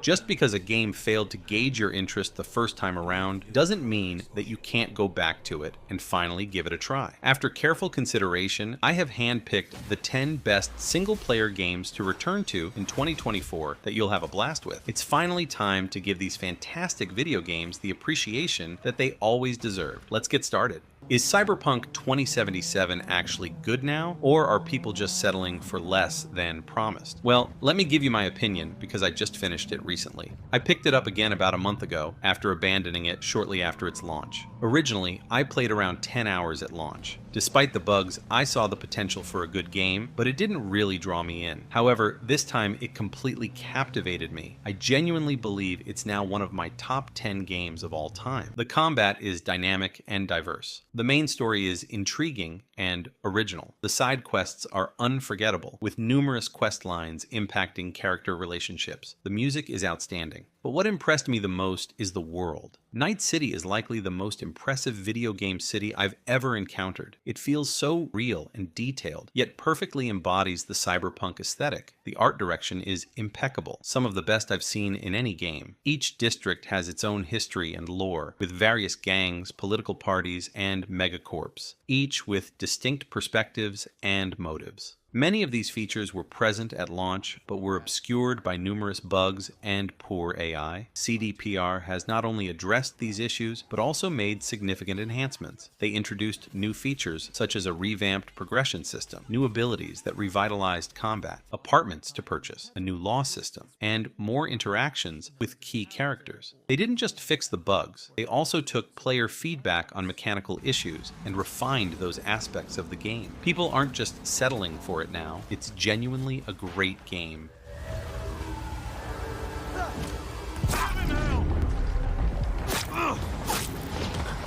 Just because a game failed to gauge your interest the first time around doesn't mean that you can't go back to it and finally give it a try. After careful consideration, I have handpicked the 10 best single-player games to return to in 2024 that you'll have a blast with. It's finally time to give these fantastic video games the appreciation that they always deserved. Let's get started. Is Cyberpunk 2077 actually good now, or are people just settling for less than promised? Well, let me give you my opinion because I just finished it recently. I picked it up again about a month ago after abandoning it shortly after its launch. Originally, I played around 10 hours at launch. Despite the bugs, I saw the potential for a good game, but it didn't really draw me in. However, this time it completely captivated me. I genuinely believe it's now one of my top 10 games of all time. The combat is dynamic and diverse. The main story is intriguing and original. The side quests are unforgettable, with numerous quest lines impacting character relationships. The music is outstanding. But what impressed me the most is the world. Night City is likely the most impressive video game city I've ever encountered. It feels so real and detailed, yet perfectly embodies the cyberpunk aesthetic. The art direction is impeccable, some of the best I've seen in any game. Each district has its own history and lore, with various gangs, political parties, and megacorps, each with distinct perspectives and motives. Many of these features were present at launch, but were obscured by numerous bugs and poor AI. CDPR has not only addressed these issues, but also made significant enhancements. They introduced new features, such as a revamped progression system, new abilities that revitalized combat, apartments to purchase, a new law system, and more interactions with key characters. They didn't just fix the bugs, they also took player feedback on mechanical issues and refined those aspects of the game. People aren't just settling for it now. It's genuinely a great game.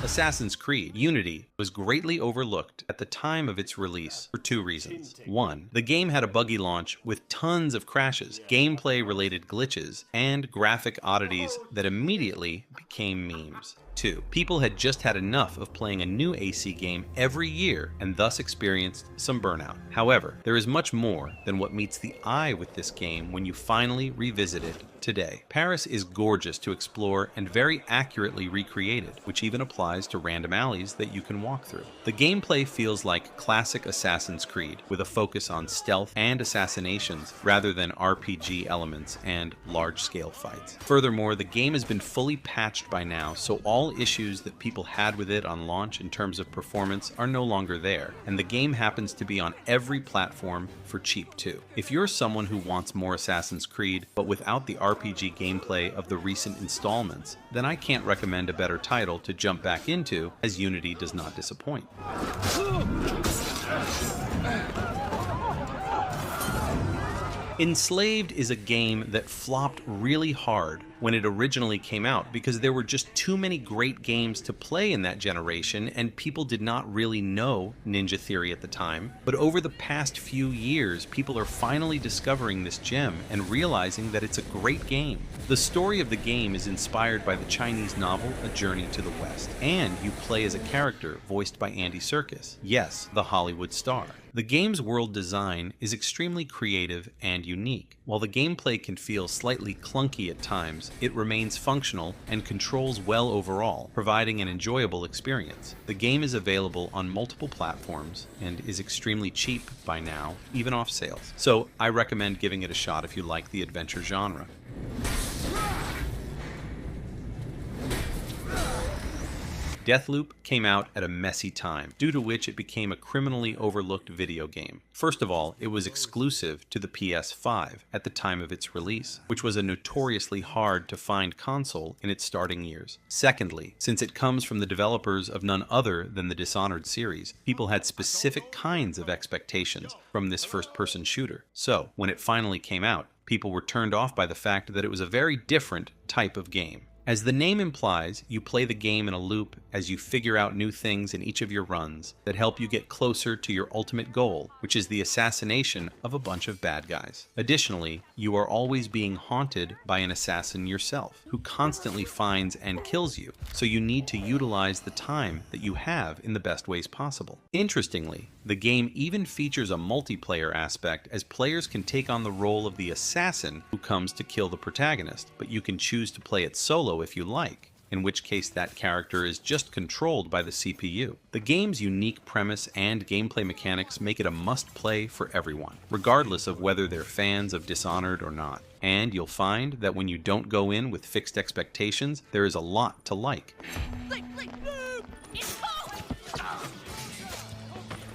Assassin's Creed Unity was greatly overlooked at the time of its release for two reasons. One, the game had a buggy launch with tons of crashes, gameplay-related glitches, and graphic oddities that immediately became memes. 2. People had just had enough of playing a new AC game every year and thus experienced some burnout. However, there is much more than what meets the eye with this game when you finally revisit it today. Paris is gorgeous to explore and very accurately recreated, which even applies to random alleys that you can walk through. The gameplay feels like classic Assassin's Creed, with a focus on stealth and assassinations rather than RPG elements and large-scale fights. Furthermore, the game has been fully patched by now, so all issues that people had with it on launch in terms of performance are no longer there, and the game happens to be on every platform for cheap too. If you're someone who wants more Assassin's Creed, but without the RPG gameplay of the recent installments, then I can't recommend a better title to jump back into, as Unity does not disappoint. Enslaved is a game that flopped really hard when it originally came out because there were just too many great games to play in that generation and people did not really know Ninja Theory at the time. But over the past few years, people are finally discovering this gem and realizing that it's a great game. The story of the game is inspired by the Chinese novel A Journey to the West, and you play as a character voiced by Andy Serkis, yes, the Hollywood star. The game's world design is extremely creative and unique. While the gameplay can feel slightly clunky at times, it remains functional and controls well overall, providing an enjoyable experience. The game is available on multiple platforms and is extremely cheap by now, even off sales. So I recommend giving it a shot if you like the adventure genre. Deathloop came out at a messy time, due to which it became a criminally overlooked video game. First of all, it was exclusive to the PS5 at the time of its release, which was a notoriously hard to find console in its starting years. Secondly, since it comes from the developers of none other than the Dishonored series, people had specific kinds of expectations from this first-person shooter. So, when it finally came out, people were turned off by the fact that it was a very different type of game. As the name implies, you play the game in a loop as you figure out new things in each of your runs that help you get closer to your ultimate goal, which is the assassination of a bunch of bad guys. Additionally, you are always being haunted by an assassin yourself, who constantly finds and kills you, so you need to utilize the time that you have in the best ways possible. Interestingly, The game even features a multiplayer aspect, as players can take on the role of the assassin who comes to kill the protagonist, but you can choose to play it solo if you like, in which case that character is just controlled by the CPU. The game's unique premise and gameplay mechanics make it a must-play for everyone, regardless of whether they're fans of Dishonored or not. And you'll find that when you don't go in with fixed expectations, there is a lot to like.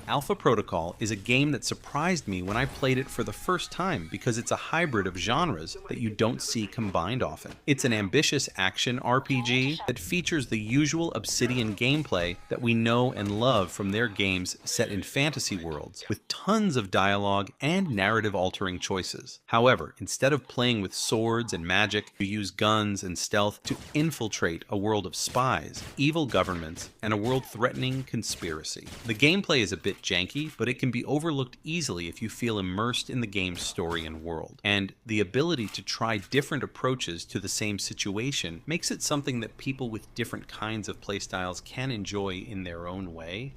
Alpha Protocol is a game that surprised me when I played it for the first time because it's a hybrid of genres that you don't see combined often. It's an ambitious action RPG that features the usual Obsidian gameplay that we know and love from their games set in fantasy worlds, with tons of dialogue and narrative-altering choices. However, instead of playing with swords and magic, you use guns and stealth to infiltrate a world of spies, evil governments, and a world-threatening conspiracy. The gameplay is a bit janky, but it can be overlooked easily if you feel immersed in the game's story and world. And the ability to try different approaches to the same situation makes it something that people with different kinds of playstyles can enjoy in their own way.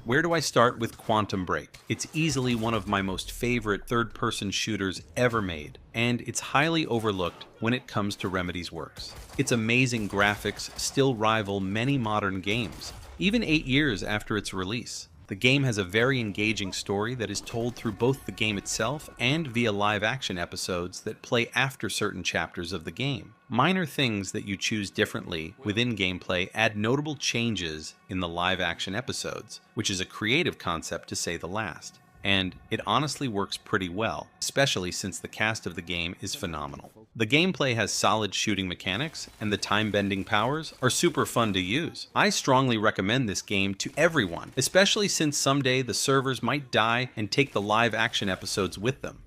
Where do I start with Quantum Break? It's easily one of my most favorite third-person shooters ever made, and it's highly overlooked when it comes to Remedy's works. Its amazing graphics still rival many modern games, even 8 years after its release. The game has a very engaging story that is told through both the game itself and via live-action episodes that play after certain chapters of the game. Minor things that you choose differently within gameplay add notable changes in the live-action episodes, which is a creative concept to say the last. And it honestly works pretty well, especially since the cast of the game is phenomenal. The gameplay has solid shooting mechanics, and the time-bending powers are super fun to use. I strongly recommend this game to everyone, especially since someday the servers might die and take the live-action episodes with them.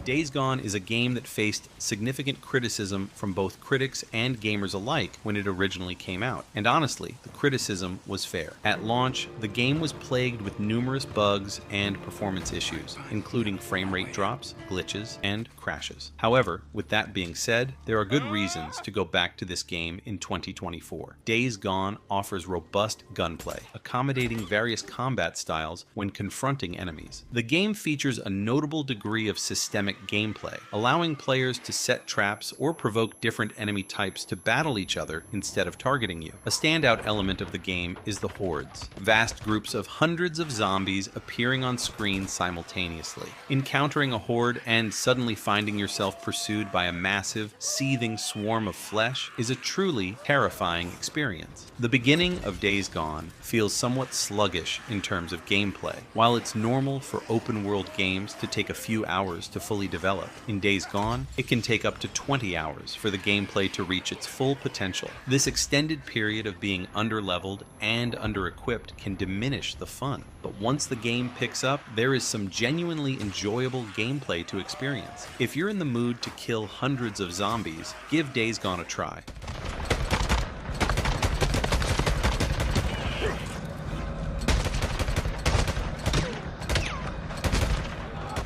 Days Gone is a game that faced significant criticism from both critics and gamers alike when it originally came out, and honestly, the criticism was fair. At launch, the game was plagued with numerous bugs and performance issues, including frame rate drops, glitches, and crashes. However, with that being said, there are good reasons to go back to this game in 2024. Days Gone offers robust gunplay, accommodating various combat styles when confronting enemies. The game features a notable degree of systemic gameplay, allowing players to set traps or provoke different enemy types to battle each other instead of targeting you. A standout element of the game is the hordes, vast groups of hundreds of zombies appearing on screen simultaneously. Encountering a horde and suddenly finding yourself pursued by a massive, seething swarm of flesh is a truly terrifying experience. The beginning of Days Gone feels somewhat sluggish in terms of gameplay. While it's normal for open-world games to take a few hours to fully develop, in Days Gone, it can take up to 20 hours for the gameplay to reach its full potential. This extended period of being underleveled and under-equipped can diminish the fun, but once the game picks up, there is some genuinely enjoyable gameplay to experience. If you're in the mood to kill hundreds of zombies, give Days Gone a try.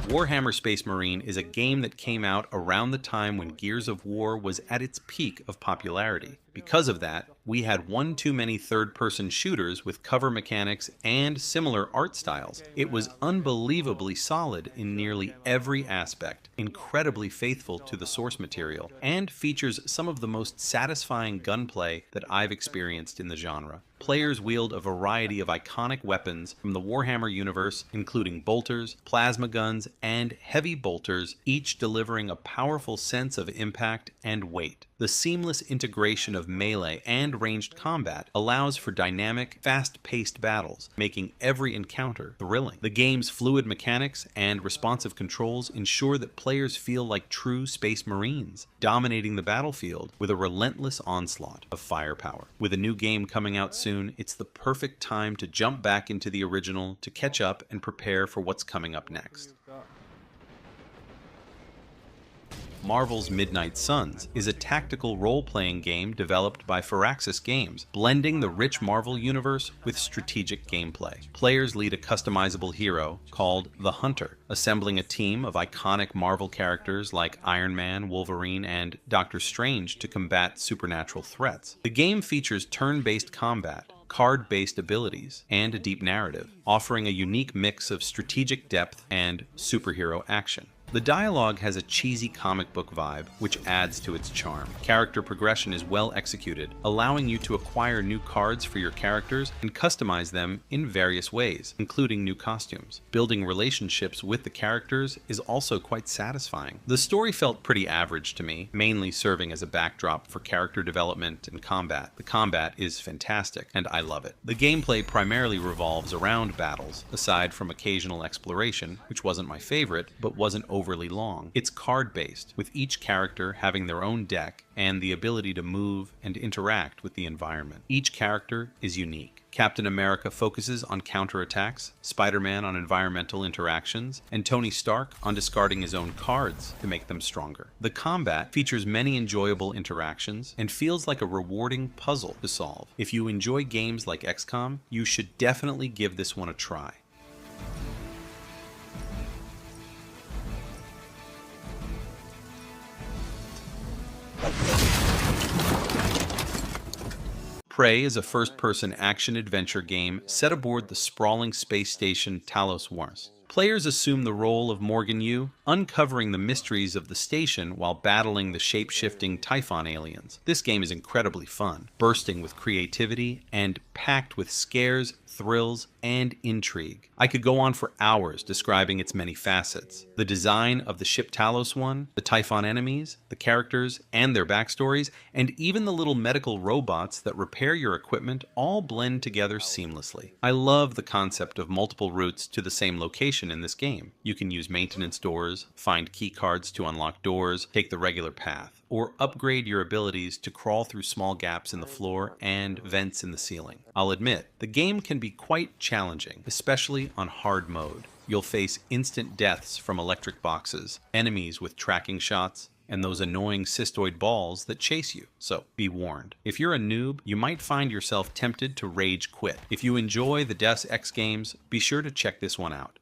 Warhammer Space Marine is a game that came out around the time when Gears of War was at its peak of popularity. Because of that, we had one too many third-person shooters with cover mechanics and similar art styles. It was unbelievably solid in nearly every aspect, incredibly faithful to the source material, and features some of the most satisfying gunplay that I've experienced in the genre. Players wield a variety of iconic weapons from the Warhammer universe, including bolters, plasma guns, and heavy bolters, each delivering a powerful sense of impact and weight. The seamless integration of melee and ranged combat allows for dynamic, fast-paced battles, making every encounter thrilling. The game's fluid mechanics and responsive controls ensure that players feel like true Space Marines, dominating the battlefield with a relentless onslaught of firepower. With a new game coming out soon, it's the perfect time to jump back into the original to catch up and prepare for what's coming up next. Marvel's Midnight Suns is a tactical role-playing game developed by Firaxis Games, blending the rich Marvel universe with strategic gameplay. Players lead a customizable hero called the Hunter, assembling a team of iconic Marvel characters like Iron Man, Wolverine, and Doctor Strange to combat supernatural threats. The game features turn-based combat, card-based abilities, and a deep narrative, offering a unique mix of strategic depth and superhero action. The dialogue has a cheesy comic book vibe, which adds to its charm. Character progression is well executed, allowing you to acquire new cards for your characters and customize them in various ways, including new costumes. Building relationships with the characters is also quite satisfying. The story felt pretty average to me, mainly serving as a backdrop for character development and combat. The combat is fantastic, and I love it. The gameplay primarily revolves around battles, aside from occasional exploration, which wasn't my favorite, but wasn't overly long. It's card-based, with each character having their own deck and the ability to move and interact with the environment. Each character is unique. Captain America focuses on counterattacks, Spider-Man on environmental interactions, and Tony Stark on discarding his own cards to make them stronger. The combat features many enjoyable interactions and feels like a rewarding puzzle to solve. If you enjoy games like XCOM, you should definitely give this one a try. Prey is a first-person action-adventure game set aboard the sprawling space station Talos Wars. Players assume the role of Morgan Yu, uncovering the mysteries of the station while battling the shape-shifting Typhon aliens. This game is incredibly fun, bursting with creativity and packed with scares, thrills, and intrigue. I could go on for hours describing its many facets. The design of the ship Talos One, the Typhon enemies, the characters and their backstories, and even the little medical robots that repair your equipment all blend together seamlessly. I love the concept of multiple routes to the same location in this game. You can use maintenance doors, find key cards to unlock doors, take the regular path, or upgrade your abilities to crawl through small gaps in the floor and vents in the ceiling. I'll admit, the game can be quite challenging, especially on hard mode. You'll face instant deaths from electric boxes, enemies with tracking shots, and those annoying cystoid balls that chase you, so be warned. If you're a noob, you might find yourself tempted to rage quit. If you enjoy the Deus Ex games, be sure to check this one out.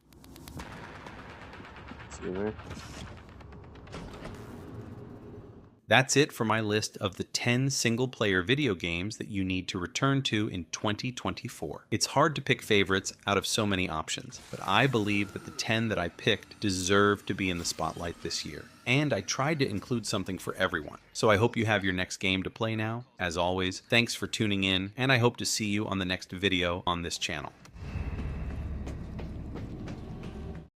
That's it for my list of the 10 single-player video games that you need to return to in 2024. It's hard to pick favorites out of so many options, but I believe that the 10 that I picked deserve to be in the spotlight this year. And I tried to include something for everyone. So I hope you have your next game to play now. As always, thanks for tuning in, and I hope to see you on the next video on this channel.